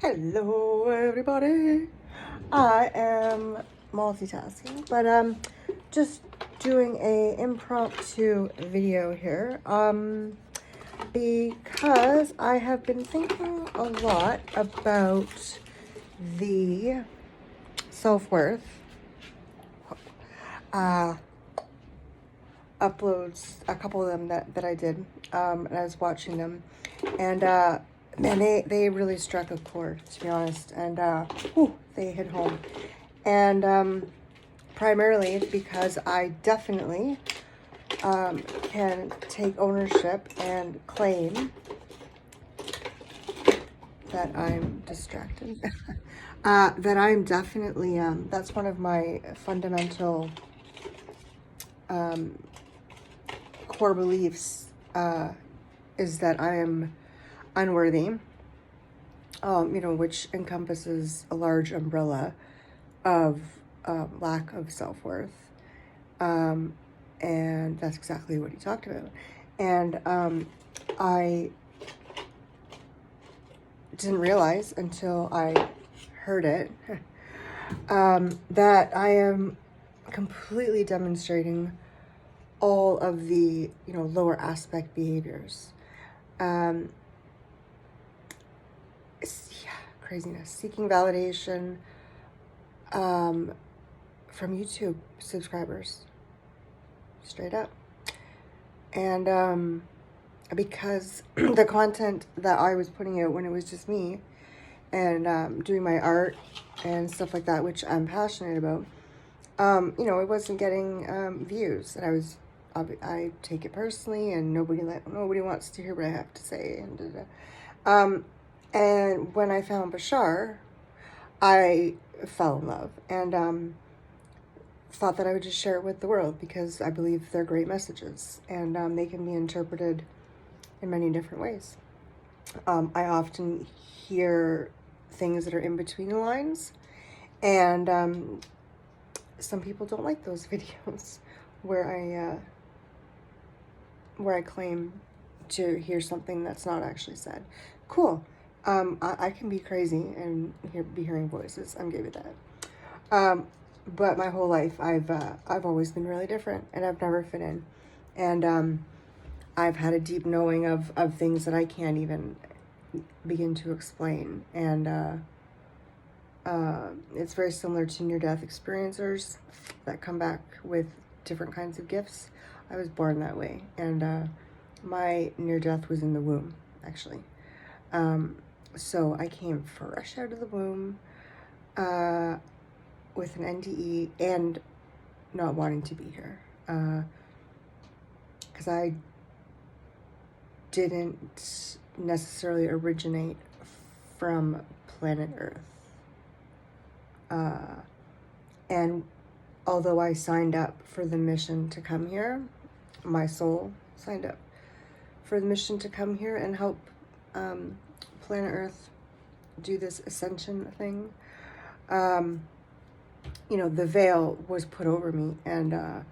Hello, everybody. I am multitasking, but just doing a impromptu video here. Because I have been thinking a lot about the self-worth uploads, a couple of them that I did, and I was watching them, and man, they really struck a chord, to be honest, and they hit home, and primarily because I definitely can take ownership and claim that I'm distracted. That I'm definitely, that's one of my fundamental core beliefs, is that I am unworthy, which encompasses a large umbrella of lack of self-worth. And that's exactly what he talked about. And I didn't realize until I heard it that I am completely demonstrating all of the, lower aspect behaviors. Craziness. Seeking validation from YouTube subscribers. Straight up. And because the content that I was putting out when it was just me and doing my art and stuff like that, which I'm passionate about, it wasn't getting views, and I take it personally, and nobody wants to hear what I have to say, and when I found Bashar, I fell in love, and thought that I would just share it with the world, because I believe they're great messages, and they can be interpreted in many different ways. I often hear things that are in between the lines, and some people don't like those videos where I claim to hear something that's not actually said. Cool. I can be crazy and be hearing voices. I'm good with that. But my whole life, I've always been really different, and I've never fit in. And I've had a deep knowing of things that I can't even begin to explain. And it's very similar to near-death experiencers that come back with different kinds of gifts. I was born that way, and my near-death was in the womb, actually. So I came fresh out of the womb with an NDE and not wanting to be here, because I didn't necessarily originate from planet Earth. And although I signed up for the mission to come here, my soul signed up for the mission to come here and help planet Earth do this ascension thing. The veil was put over me, and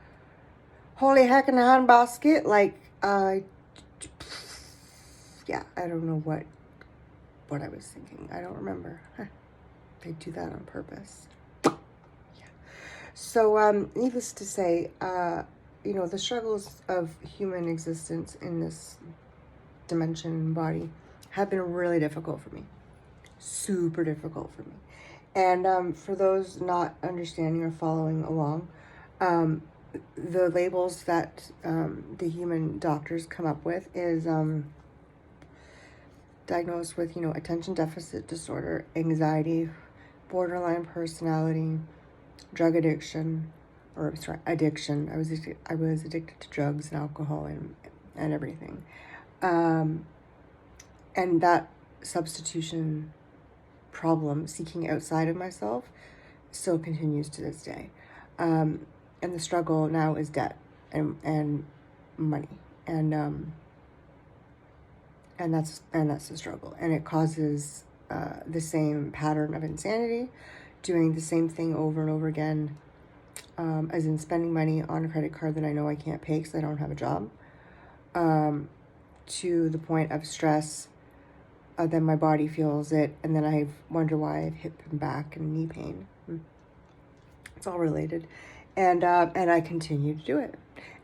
holy heck in a handbasket, I don't know what I was thinking. I don't remember. They do that on purpose. Yeah. So, needless to say, the struggles of human existence in this dimension and body have been really difficult for me. Super difficult for me. And for those not understanding or following along, the labels that the human doctors come up with is diagnosed with, attention deficit disorder, anxiety, borderline personality, drug addiction, addiction. I was addicted to drugs and alcohol and everything. And that substitution problem, seeking outside of myself, still continues to this day. And the struggle now is debt and money, and that's the struggle, and it causes the same pattern of insanity, doing the same thing over and over again, as in spending money on a credit card that I know I can't pay because I don't have a job, to the point of stress, then my body feels it, and then I wonder why I have hip and back and knee pain. It's all related. And I continue to do it.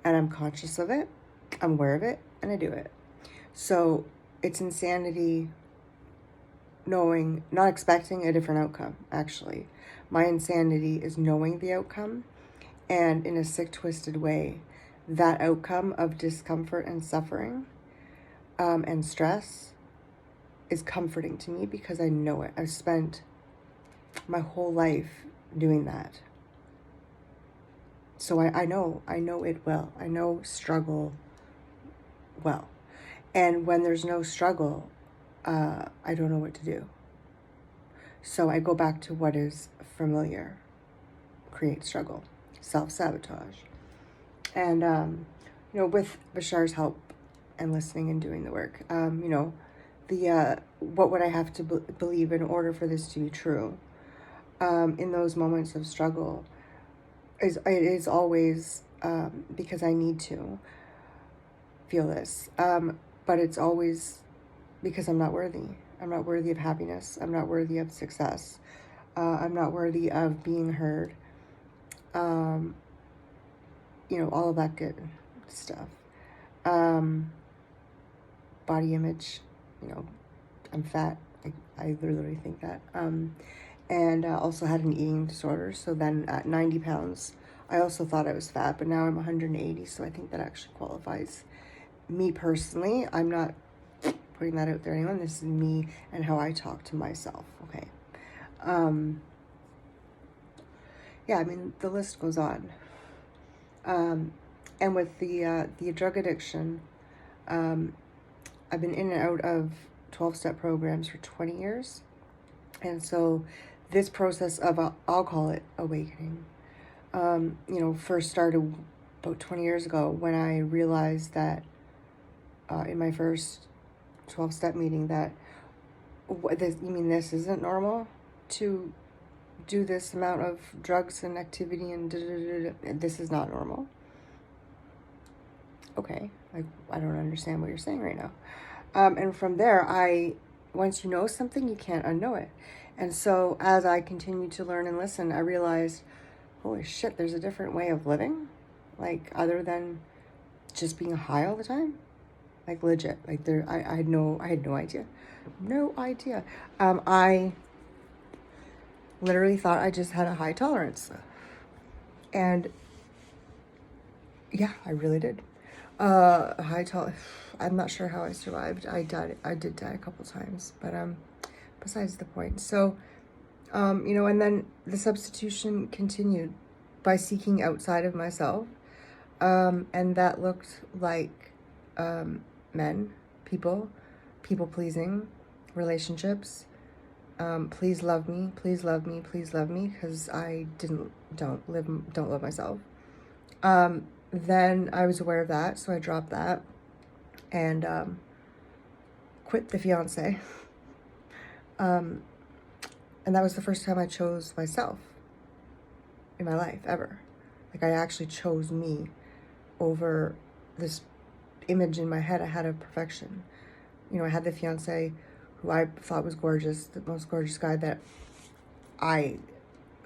And I'm conscious of it, I'm aware of it, and I do it. So it's insanity knowing, not expecting a different outcome, actually. My insanity is knowing the outcome, and in a sick, twisted way, that outcome of discomfort and suffering and stress is comforting to me because I know it. I've spent my whole life doing that. So I know it well. I know struggle well. And when there's no struggle, I don't know what to do. So I go back to what is familiar, create struggle, self-sabotage. And, with Bashar's help and listening and doing the work, what would I have to believe in order for this to be true? In those moments of struggle, it is always because I need to feel this, but it's always because I'm not worthy. I'm not worthy of happiness. I'm not worthy of success. I'm not worthy of being heard. All of that good stuff. Body image, I'm fat. I literally think that. And also had an eating disorder. So then at 90 pounds, I also thought I was fat, but now I'm 180. So I think that actually qualifies me personally. I'm not putting that out there to anyone. This is me and how I talk to myself. Okay. The list goes on. And with the drug addiction, I've been in and out of 12-step programs for 20 years. And so this process of, I'll call it awakening, first started about 20 years ago when I realized that in my first 12-step meeting that, this isn't normal to do this amount of drugs and activity and this is not normal. Okay, I don't understand what you're saying right now. And from there, once you know something, you can't unknow it. And so as I continued to learn and listen, I realized, holy shit, there's a different way of living, other than just being high all the time, legit. I had no idea. I literally thought I just had a high tolerance, and yeah, I really did. I'm not sure how I survived. I did die a couple times, but besides the point. So, and then the substitution continued by seeking outside of myself, and that looked like men, people pleasing, relationships. Please love me, because I don't love myself. Then I was aware of that, so I dropped that and quit the fiance. And that was the first time I chose myself in my life, ever. I actually chose me over this image in my head I had of perfection. I had the fiance who I thought was gorgeous, the most gorgeous guy that I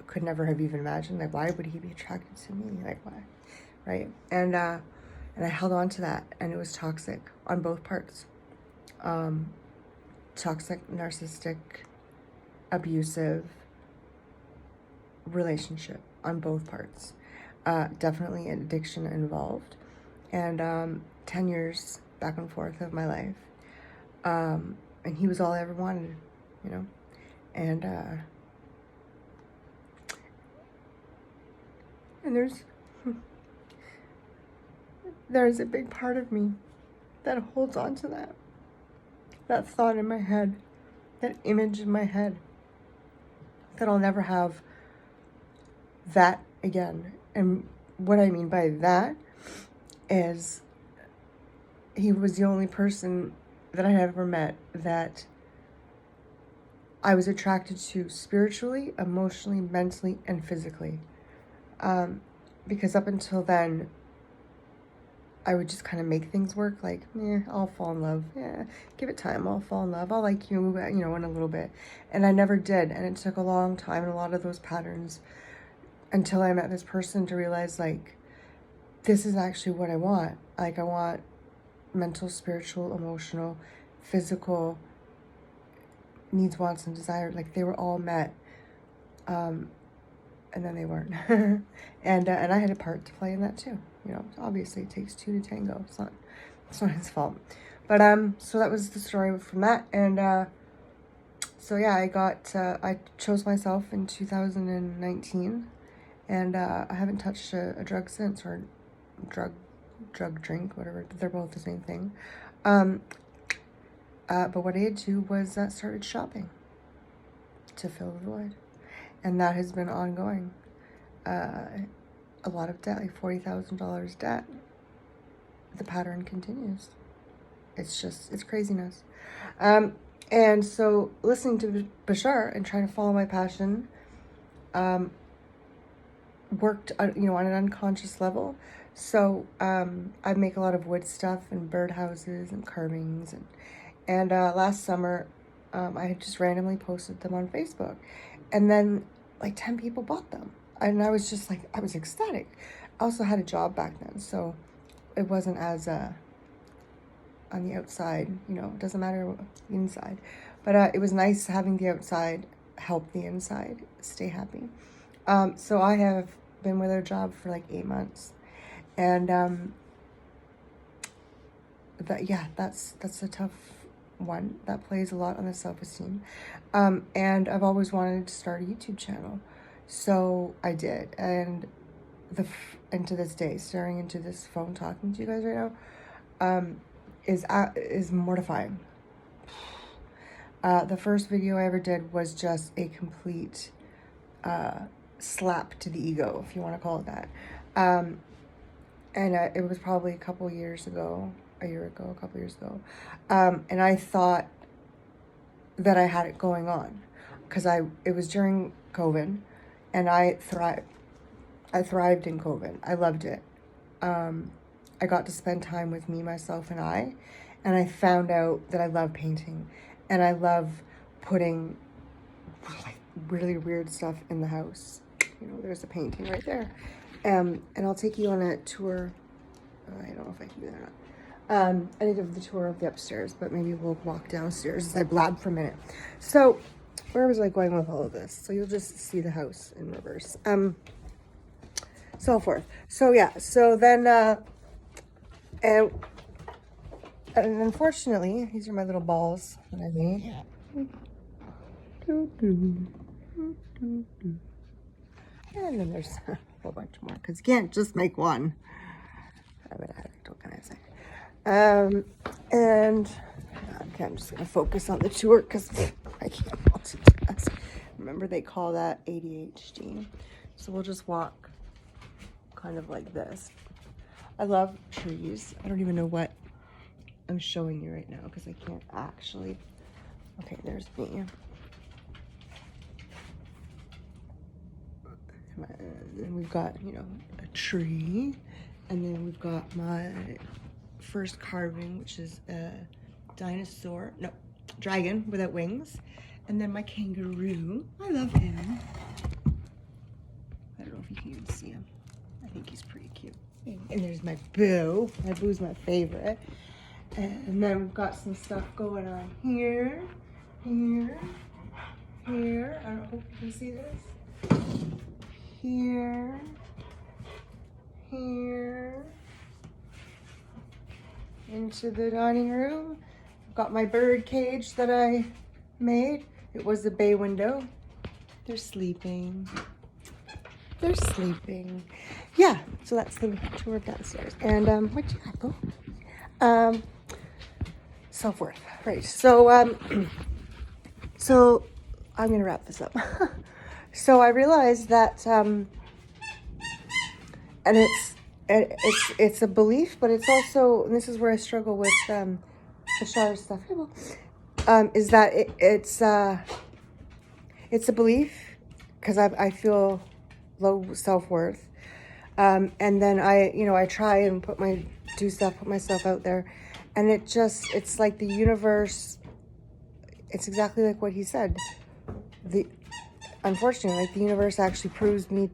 could never have even imagined. Why would he be attracted to me? Why? Right? And I held on to that, and it was toxic on both parts. Toxic, narcissistic, abusive relationship on both parts. Definitely addiction involved. And 10 years back and forth of my life. And he was all I ever wanted, And there's a big part of me that holds on to that thought in my head, that image in my head, that I'll never have that again. And what I mean by that is he was the only person that I had ever met that I was attracted to spiritually, emotionally, mentally, and physically. Because up until then, I would just kind of make things work, like, I'll fall in love. Yeah, give it time, I'll fall in love. I'll like you, you know, in a little bit. And I never did. And it took a long time and a lot of those patterns until I met this person to realize, like, this is actually what I want. Like, I want mental, spiritual, emotional, physical needs, wants, and desires. Like, they were all met. And then they weren't. And I had a part to play in that too. You know, obviously it takes two to tango. It's not his fault. But so that was the story from that. And so yeah, I chose myself in 2019, and I haven't touched a drug since, or drug drink, whatever. They're both the same thing. But what I did do was started shopping to fill the void. And that has been ongoing. A lot of debt, like $40,000 debt. The pattern continues. It's craziness. And so listening to Bashar and trying to follow my passion worked, you know, on an unconscious level. So I make a lot of wood stuff and birdhouses and carvings. And last summer, I had just randomly posted them on Facebook. And then like 10 people bought them. And I was just like, I was ecstatic. I also had a job back then, so it wasn't as on the outside, you know, it doesn't matter the inside. But it was nice having the outside help the inside stay happy. So I have been with a job for like 8 months. And that's a tough one. That plays a lot on the self-esteem. And I've always wanted to start a YouTube channel. So I did. And to this day, staring into this phone talking to you guys right now, is mortifying. The first video I ever did was just a complete slap to the ego, if you want to call it that. And it was probably a couple years ago. And I thought that I had it going on because it was during COVID, and I thrived in COVID. I loved it. I got to spend time with me, myself, and I found out that I love painting, and I love putting like really weird stuff in the house. You know, there's a painting right there. And I'll take you on a tour. I don't know if I can do that or not. I need to have the tour of the upstairs, but maybe we'll walk downstairs as I blab for a minute. So, where was I going with all of this? So you'll just see the house in reverse. So forth. So yeah, so then, and unfortunately, these are my little balls that I made. And then there's a whole bunch more, because you can't just make one. But I like to organize it. And okay, I'm just gonna focus on the tour because I can't multitask. Remember, they call that ADHD. So we'll just walk kind of like this. I love trees. I don't even know what I'm showing you right now because I can't actually. Okay, there's me. And we've got, you know, a tree, and then we've got my first carving, which is a dragon without wings, and then my kangaroo. I love him. I don't know if you can even see him. I think he's pretty cute. And there's my boo. My boo's my favorite. And then we've got some stuff going on here. I don't hope you can see this. Here, into the dining room. I've got my bird cage that I made. It was a bay window. They're sleeping. Yeah, so that's the tour of downstairs. And what you got, though? Self-worth, right? So so I'm gonna wrap this up. So I realized that, and it's a belief, but it's also, and this is where I struggle with Bashar stuff. Is that it's a belief because I feel low self-worth, And then I try and put myself out there, and it's like the universe, it's exactly like what he said. Unfortunately, like the universe actually proves me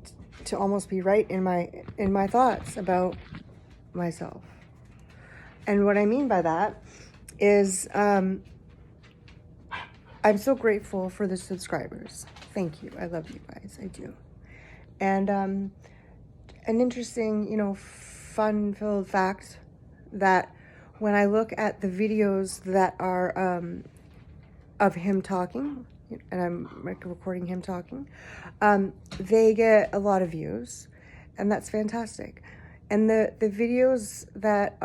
to almost be right in my thoughts about myself. And what I mean by that is, I'm so grateful for the subscribers. Thank you. I love you guys. I do. And an interesting, fun-filled fact that when I look at the videos that are of him talking, and I'm recording him talking, they get a lot of views, and that's fantastic. And the videos that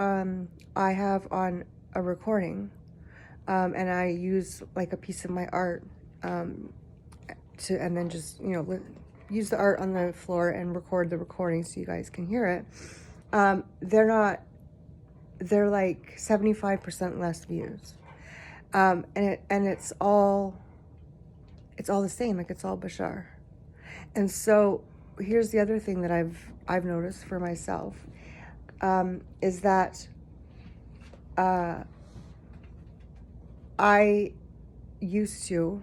I have on a recording, and I use like a piece of my art and then just use the art on the floor and record the recording so you guys can hear it. They're like 75% less views, and it's all the same, like it's all Bashar. And so here's the other thing that I've noticed for myself, is that I used to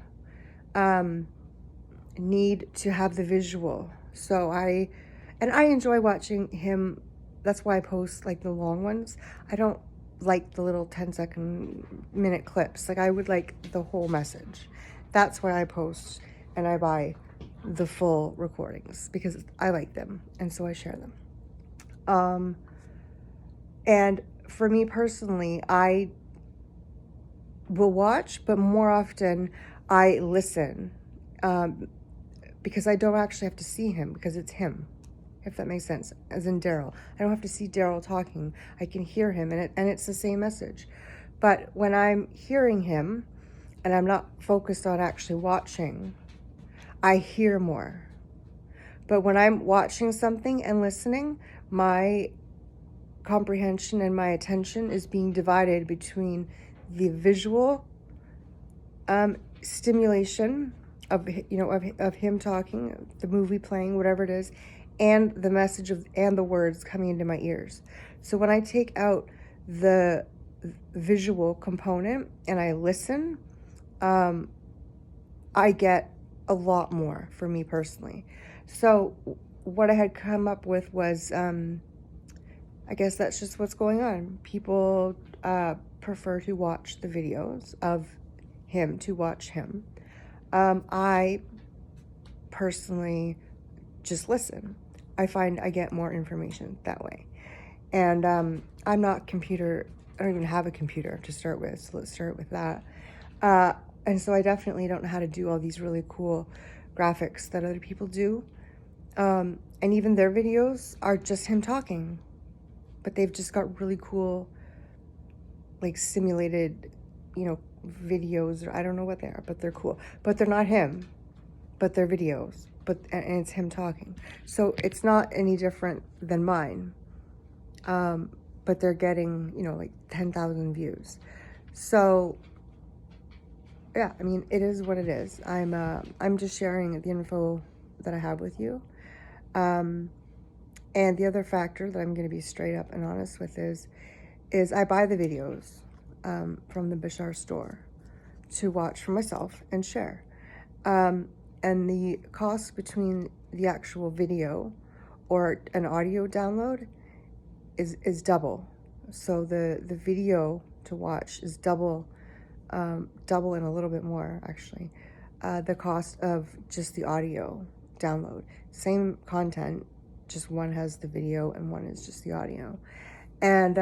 need to have the visual. So I enjoy watching him. That's why I post like the long ones. I don't like the little 10-minute clips. Like I would like the whole message. That's why I post and I buy the full recordings, because I like them and so I share them. And for me personally, I will watch, but more often I listen, because I don't actually have to see him, because it's him, if that makes sense, as in Daryl. I don't have to see Daryl talking. I can hear him, and it's the same message. But when I'm hearing him and I'm not focused on actually watching, I hear more. But when I'm watching something and listening, my comprehension and my attention is being divided between the visual stimulation of him talking, the movie playing, whatever it is, and the message and the words coming into my ears. So when I take out the visual component and I listen, I get a lot more for me personally. So what I had come up with was, I guess that's just what's going on. People prefer to watch the videos of him, to watch him. I personally just listen. I find I get more information that way. And I'm not I don't even have a computer to start with, so let's start with that. And so I definitely don't know how to do all these really cool graphics that other people do. And even their videos are just him talking, but they've just got really cool, like simulated, videos, or I don't know what they are, but they're cool. But they're not him, but they're videos, and it's him talking. So it's not any different than mine. But they're getting, like 10,000 views. So yeah, I mean, it is what it is. I'm just sharing the info that I have with you. And the other factor that I'm going to be straight up and honest with is I buy the videos from the Bashar store to watch for myself and share. And the cost between the actual video or an audio download is double. So the video to watch is double and a little bit more, actually, the cost of just the audio download. Same content, just one has the video and one is just the audio. And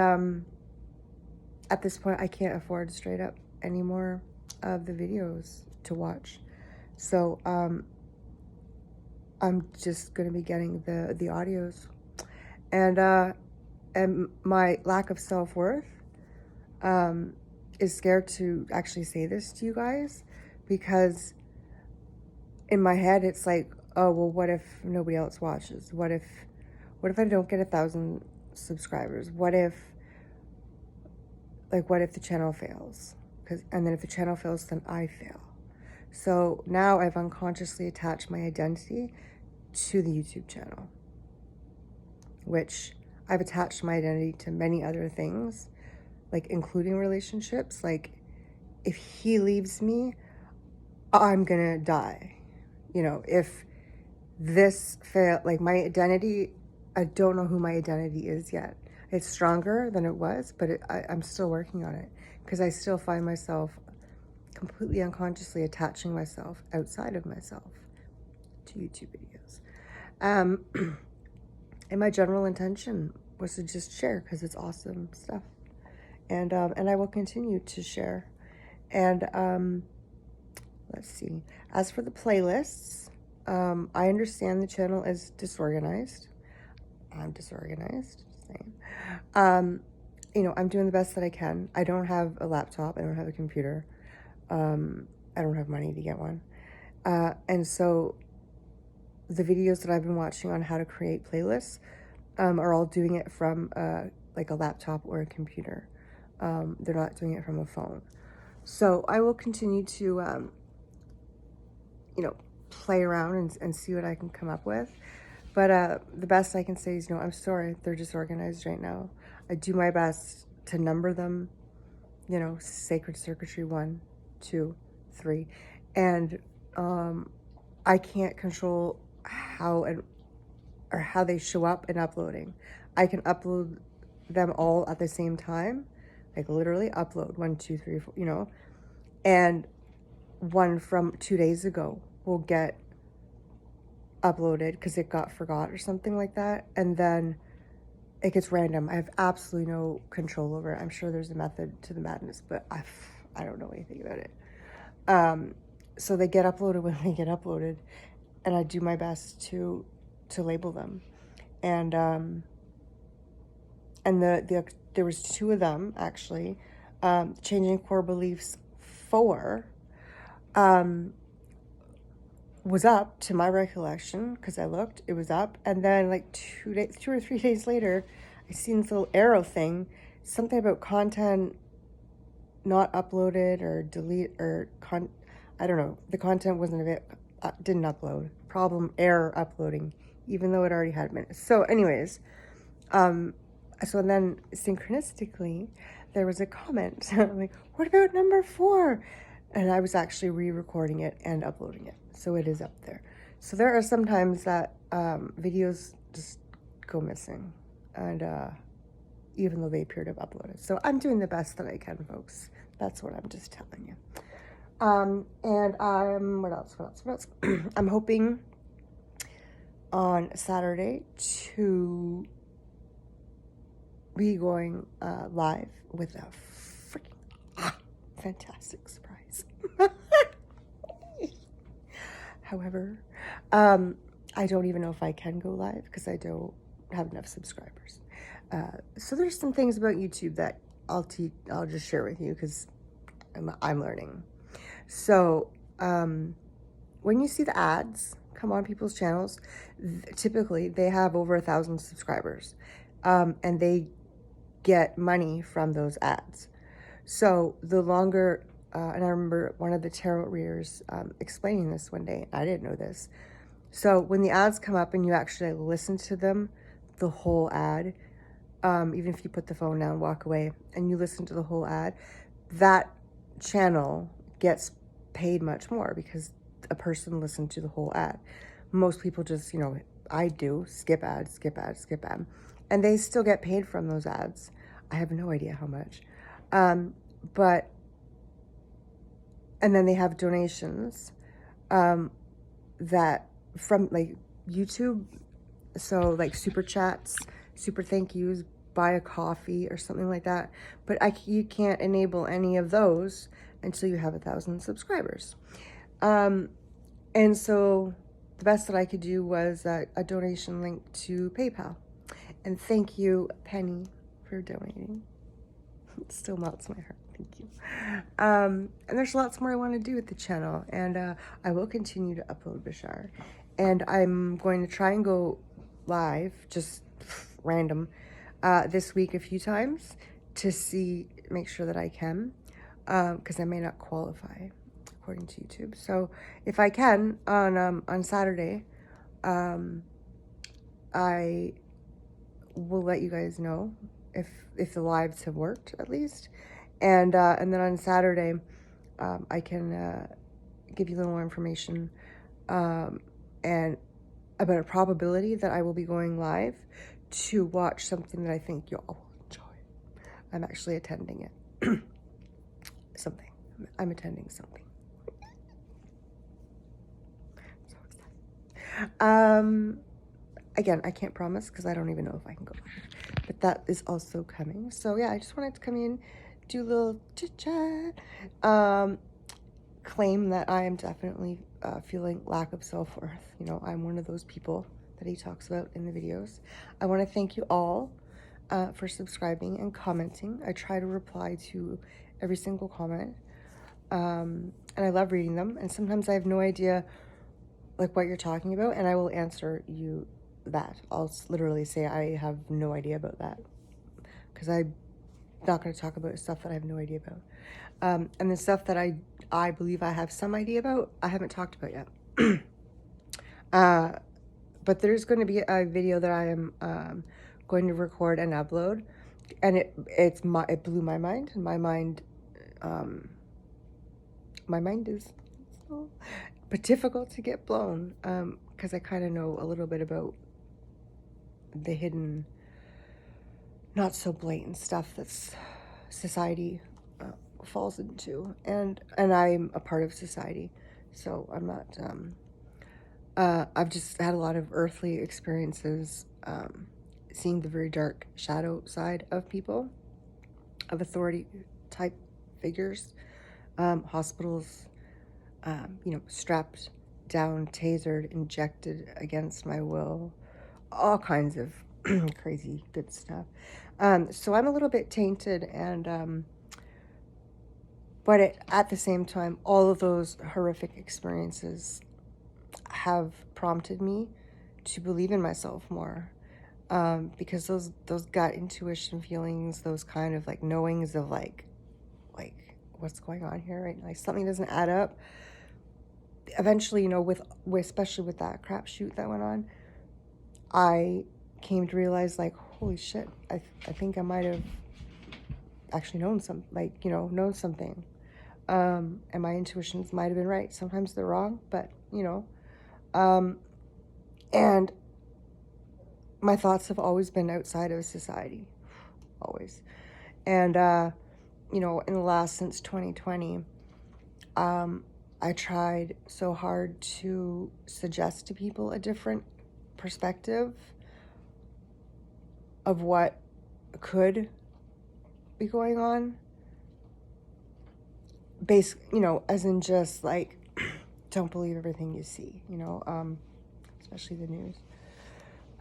at this point, I can't afford straight up any more of the videos to watch. So I'm just going to be getting the audios. And my lack of self-worth is scared to actually say this to you guys, because in my head it's like, oh, well, what if nobody else watches? What if I don't get 1,000 subscribers? What if the channel fails? And then if the channel fails, then I fail. So now I've unconsciously attached my identity to the YouTube channel. which I've attached my identity to many other things, like including relationships. Like, if he leaves me, I'm gonna die. You know, if this fail, like my identity, I don't know who my identity is yet. It's stronger than it was, but I'm still working on it, because I still find myself completely unconsciously attaching myself outside of myself to YouTube videos. And my general intention was to just share, because it's awesome stuff, and I will continue to share. And let's see. As for the playlists, I understand the channel is disorganized. I'm disorganized. Same. You know, I'm doing the best that I can. I don't have a laptop. I don't have a computer. I don't have money to get one. And so the videos that I've been watching on how to create playlists are all doing it from like a laptop or a computer. They're not doing it from a phone. So I will continue to, you know, play around and see what I can come up with. But the best I can say is, you know, I'm sorry, they're disorganized right now. I do my best to number them, you know, sacred circuitry 1, 2, 3. And I can't control how they show up in uploading. I can upload them all at the same time, like literally upload 1, 2, 3, 4, you know, and one from 2 days ago will get uploaded because it got forgot or something like that, and then it gets random. I have absolutely no control over it. I'm sure there's a method to the madness, but I don't know anything about it. So they get uploaded when they get uploaded, and I do my best to label them. And there was 2 of them actually. Changing Core Beliefs 4 was up, to my recollection, because I looked, it was up, and then like 2 or 3 days later, I seen this little arrow thing, something about content not uploaded or delete, or I don't know, the content wasn't a bit, didn't upload, error uploading, even though it already had minutes. So anyways, so then synchronistically, there was a comment. I'm like, what about number 4? And I was actually re-recording it and uploading it. So it is up there. So there are some times that videos just go missing. And even though they appear to have uploaded. So I'm doing the best that I can, folks. That's what I'm just telling you. And what else? I'm hoping on Saturday to be going live with a freaking fantastic surprise. However, I don't even know if I can go live because I don't have enough subscribers. So there's some things about YouTube that I'll just share with you because I'm learning. So when you see the ads come on people's channels, typically they have over 1,000 subscribers, and they get money from those ads. So the longer, and I remember one of the tarot readers explaining this one day. I didn't know this. So when the ads come up and you actually listen to them, the whole ad, even if you put the phone down, walk away, and you listen to the whole ad, that channel gets paid much more because a person listened to the whole ad. Most people just, you know, I do, skip ad, and they still get paid from those ads. I have no idea how much. But, and then they have donations that from like YouTube, so like super chats, super thank yous, buy a coffee or something like that. But you can't enable any of those until you have 1,000 subscribers. And so the best that I could do was a donation link to PayPal. And thank you, Penny, for donating. It still melts my heart. Thank you. And there's lots more I want to do with the channel, and I will continue to upload Bashar. And I'm going to try and go live, just random, this week a few times to make sure that I can, because I may not qualify according to YouTube. So if I can on Saturday, I will let you guys know if the lives have worked at least. And then on Saturday, I can give you a little more information and about a probability that I will be going live to watch something that I think you'll all enjoy. I'm actually attending it. Something. I'm attending something. So excited. Again, I can't promise because I don't even know if I can go. But that is also coming. So yeah, I just wanted to come in, do a little chit chat. Claim that I am definitely feeling lack of self-worth. You know, I'm one of those people that he talks about in the videos. I want to thank you all for subscribing and commenting. I try to reply to every single comment. And I love reading them. And sometimes I have no idea like what you're talking about, and I will answer you that. I'll literally say I have no idea about that because I'm not going to talk about stuff that I have no idea about. And the stuff that I believe I have some idea about, I haven't talked about yet. But there's going to be a video that I am going to record and upload, and it blew my mind. And my mind is small, but difficult to get blown because I kind of know a little bit about the hidden, not so blatant stuff that's society falls into, and I'm a part of society, so I'm not. I've just had a lot of earthly experiences, seeing the very dark shadow side of people, of authority type figures, hospitals, you know, strapped down, tasered, injected against my will, all kinds of crazy good stuff. So I'm a little bit tainted, and but at the same time, all of those horrific experiences have prompted me to believe in myself more, because those gut intuition feelings, those kind of like knowings of like what's going on here, right? Like something doesn't add up. Eventually, you know, with especially with that crapshoot that went on, I came to realize, like, holy shit, I think I might have actually known something. And my intuitions might have been right. Sometimes they're wrong, but, you know. And my thoughts have always been outside of society. Always. And, you know, since 2020, I tried so hard to suggest to people a different perspective of what could be going on. You know, as in just like, don't believe everything you see, you know, especially the news.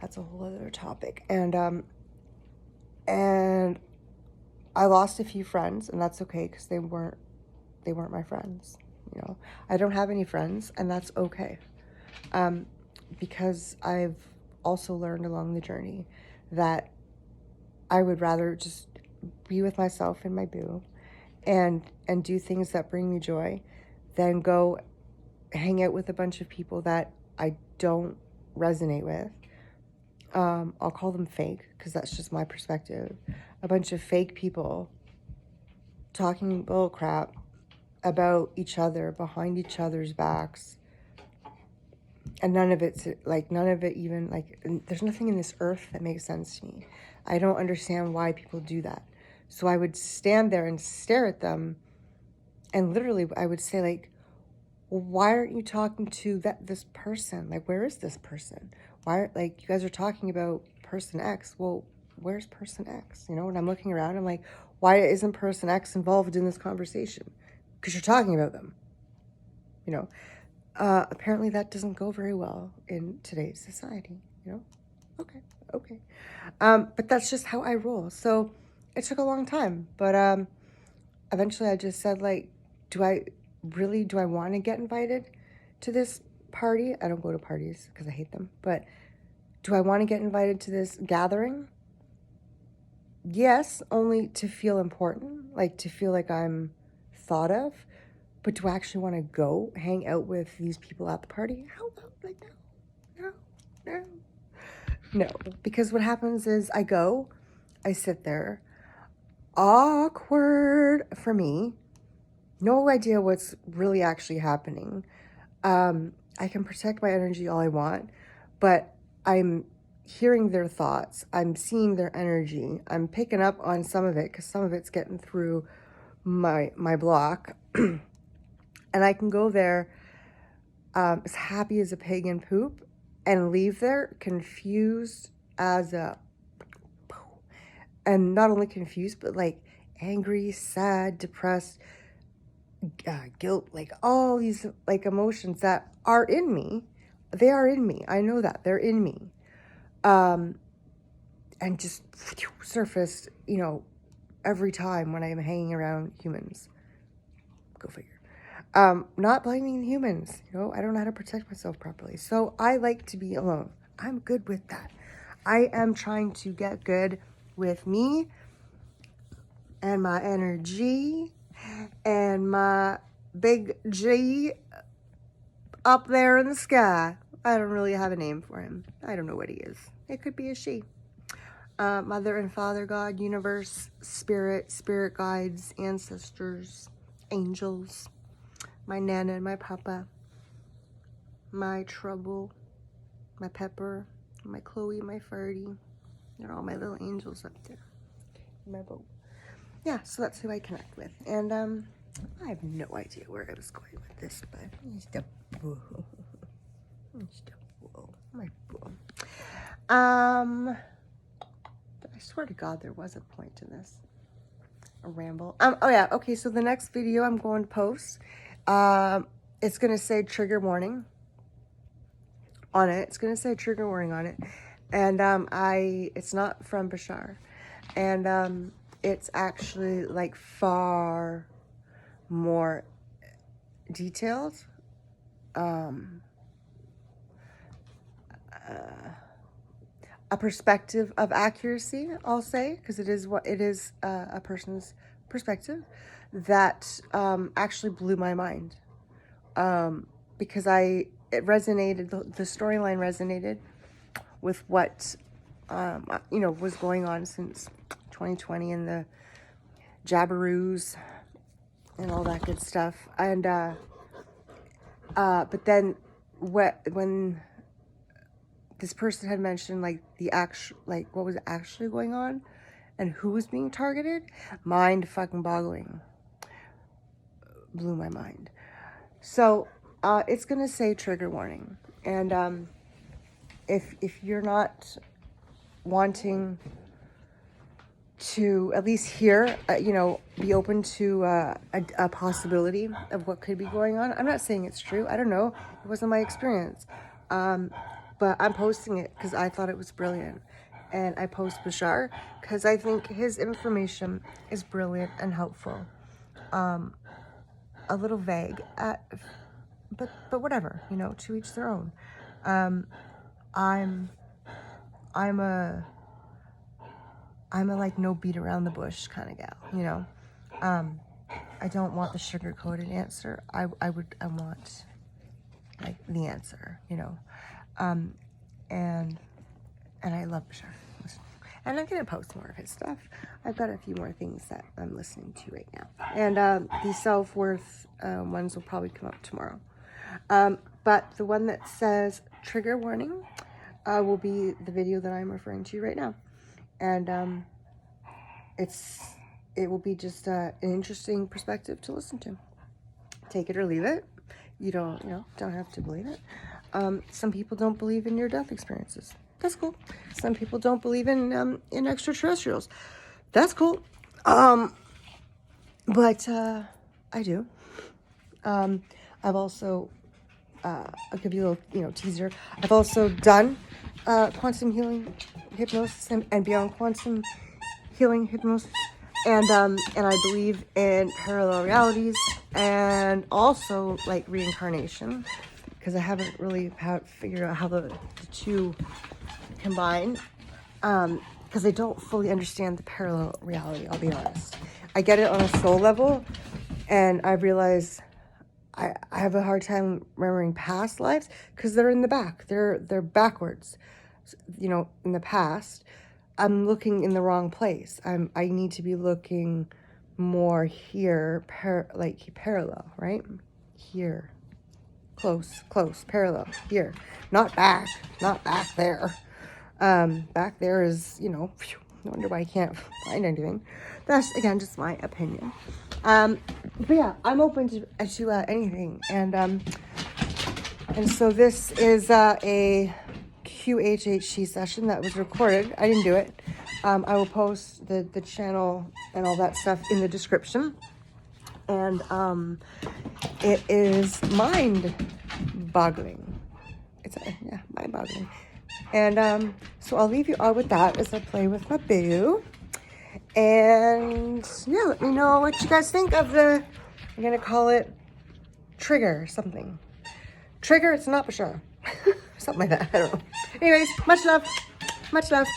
That's a whole other topic. And I lost a few friends, and that's okay because they weren't my friends. You know, I don't have any friends, and that's okay. Because I've also learned along the journey that I would rather just be with myself and my boo and do things that bring me joy than go hang out with a bunch of people that I don't resonate with. I'll call them fake because that's just my perspective. A bunch of fake people talking bull crap about each other behind each other's backs, and none of it even like, there's nothing in this earth that makes sense to me. I don't understand why people do that. So I would stand there and stare at them, and literally I would say, like, well, why aren't you talking to this person? Like, where is this person? Why, like, you guys are talking about person X. Well, where's person X? You know, when I'm looking around, I'm like, why isn't person X involved in this conversation? Because you're talking about them. You know, apparently that doesn't go very well in today's society, you know? Okay. But that's just how I roll. So it took a long time, but eventually I just said, like, do I want to get invited to this party? I don't go to parties because I hate them, but do I want to get invited to this gathering? Yes, only to feel important, like to feel like I'm thought of. But do I actually want to go hang out with these people at the party? How about, like, no. No, because what happens is I sit there, awkward for me, no idea what's really actually happening. I can protect my energy all I want, but I'm hearing their thoughts. I'm seeing their energy. I'm picking up on some of it because some of it's getting through my block. And I can go there as happy as a pig in poop and leave there confused as a... And not only confused, but like angry, sad, depressed, guilt, like all these like emotions that are in me. They are in me. I know that they're in me. And just surface, every time when I'm hanging around humans. Go figure. Not blaming humans. I don't know how to protect myself properly. So I like to be alone. I'm good with that. I am trying to get good with me and my energy and my big G up there in the sky. I don't really have a name for him. I don't know what he is. It could be a she. Mother and Father God, universe, spirit guides, ancestors, angels, my Nana and my Papa, my Trouble, my Pepper, my Chloe, my Ferdy, and all my little angels up there in my boat. Yeah, so that's who I connect with. And I have no idea where I was going with this, but I swear to God, there was a point in this. A ramble. Oh yeah, okay, so the next video I'm going to post, it's going to say trigger warning on it. It's going to say trigger warning on it. And it's not from Bashar. And it's actually like far more detailed. A perspective of accuracy, I'll say, because it is a person's perspective that actually blew my mind, because it resonated, the storyline resonated with what was going on since 2020 and the jabberoos and all that good stuff. And but then when this person had mentioned like what was actually going on and who was being targeted, mind fucking boggling, blew my mind. So it's gonna say trigger warning, and if you're not wanting to at least hear, be open to a possibility of what could be going on. I'm not saying it's true. I don't know. It wasn't my experience. But I'm posting it because I thought it was brilliant. And I post Bashar because I think his information is brilliant and helpful. A little vague, but whatever, to each their own. I'm a like no beat around the bush kind of gal, I don't want the sugar-coated answer. I want like the answer, and I love Bashar. And I'm gonna post more of his stuff. I've got a few more things that I'm listening to right now, and the self-worth ones will probably come up tomorrow. But the one that says trigger warning will be the video that I'm referring to right now. And it will be just an interesting perspective to listen to. Take it or leave it. You don't have to believe it. Some people don't believe in near-death experiences. That's cool. Some people don't believe in extraterrestrials. That's cool. But I do. I've also I'll give you a little teaser. I've also done quantum healing hypnosis and beyond quantum healing hypnosis, and I believe in parallel realities and also like reincarnation, because I haven't really figured out how the two combine, because I don't fully understand the parallel reality, I'll be honest. I get it on a soul level, and I realize I have a hard time remembering past lives because they're in the back. They're backwards. you know, in the past, I'm looking in the wrong place. I need to be looking more here, like parallel, right? Here. Close, parallel, here. Not back there. Back there is, you know, phew, no wonder why I can't find anything. That's, again, just my opinion. But yeah, I'm open to anything. And so this is a QHHC session that was recorded. I didn't do it. I will post the channel and all that stuff in the description. And it is mind-boggling. It's mind-boggling. And so I'll leave you all with that as I play with my boo. And yeah, let me know what you guys think of I'm gonna call it trigger or something. Trigger, it's not for sure. Something like that, I don't know. Anyways, much love. Much love.